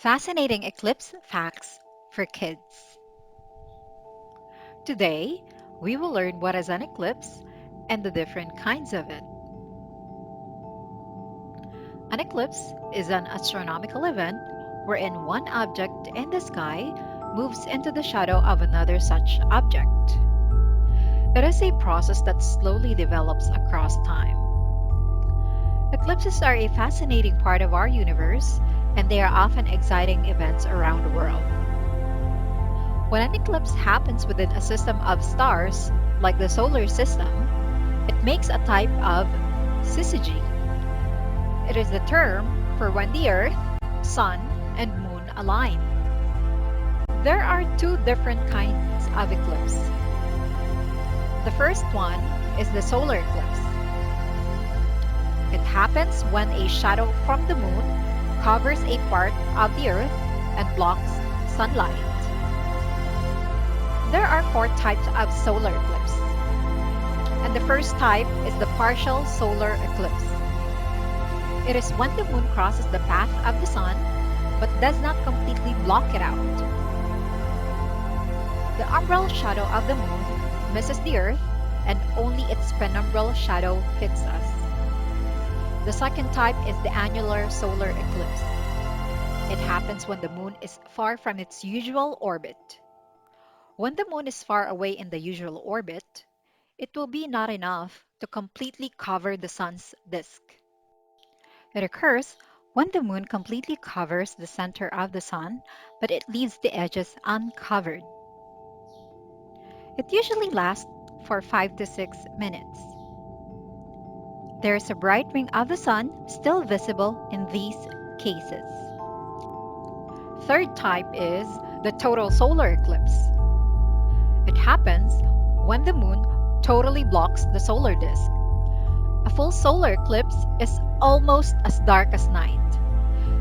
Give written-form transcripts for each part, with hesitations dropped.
Fascinating eclipse facts for kids. Today, we will learn what is an eclipse and the different kinds of it. An eclipse is an astronomical event wherein one object in the sky moves into the shadow of another such object. It is a process that slowly develops across time. Eclipses are a fascinating part of our universe, and they are often exciting events around the world. When an eclipse happens within a system of stars, like the solar system, it makes a type of syzygy. It is the term for when the Earth, Sun, and Moon align. There are two different kinds of eclipse. The first one is the solar eclipse. It happens when a shadow from the Moon covers a part of the Earth and blocks sunlight. There are four types of solar eclipse, and the first type is the partial solar eclipse. It is when the Moon crosses the path of the Sun but does not completely block it out. The umbral shadow of the Moon misses the Earth and only its penumbral shadow hits us. The second type is the annular solar eclipse. It happens when the Moon is far from its usual orbit. When the Moon is far away in the usual orbit, it will be not enough to completely cover the Sun's disk. It occurs when the Moon completely covers the center of the Sun, but it leaves the edges uncovered. It usually lasts for 5 to 6 minutes. There is a bright ring of the Sun still visible in these cases. Third type is the total solar eclipse. It happens when the Moon totally blocks the solar disk. A full solar eclipse is almost as dark as night.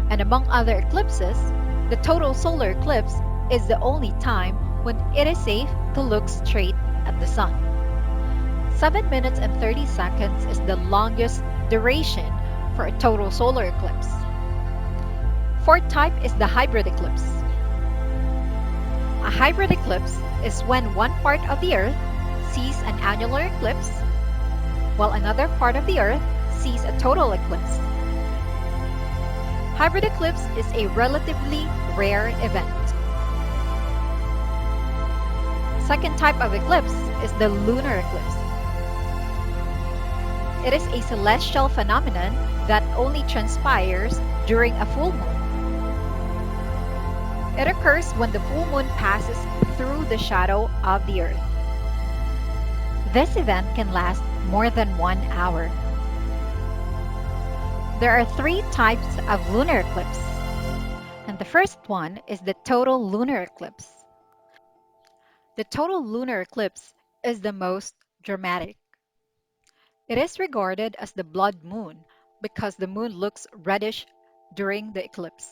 And among other eclipses, the total solar eclipse is the only time when it is safe to look straight at the Sun. 7 minutes and 30 seconds is the longest duration for a total solar eclipse. Fourth type is the hybrid eclipse. A hybrid eclipse is when one part of the Earth sees an annular eclipse, while another part of the Earth sees a total eclipse. Hybrid eclipse is a relatively rare event. Second type of eclipse is the lunar eclipse. It is a celestial phenomenon that only transpires during a full moon. It occurs when the full moon passes through the shadow of the Earth. This event can last more than 1 hour. There are three types of lunar eclipse, and the first one is the total lunar eclipse. The total lunar eclipse is the most dramatic. It is regarded as the blood moon because the moon looks reddish during the eclipse.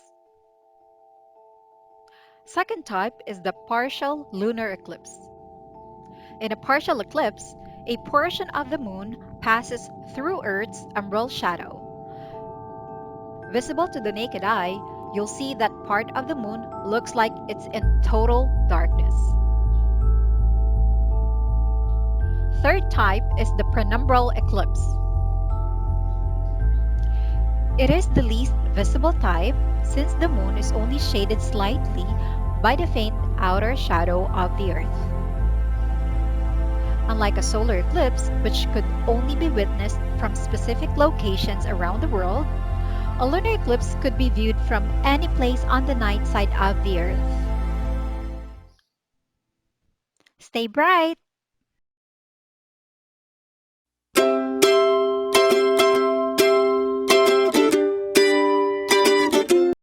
Second type is the partial lunar eclipse. In a partial eclipse, a portion of the moon passes through Earth's umbral shadow. Visible to the naked eye, you'll see that part of the moon looks like it's in total darkness. Third type is the penumbral eclipse. It is the least visible type since the moon is only shaded slightly by the faint outer shadow of the Earth. Unlike a solar eclipse, which could only be witnessed from specific locations around the world, a lunar eclipse could be viewed from any place on the night side of the Earth. Stay bright!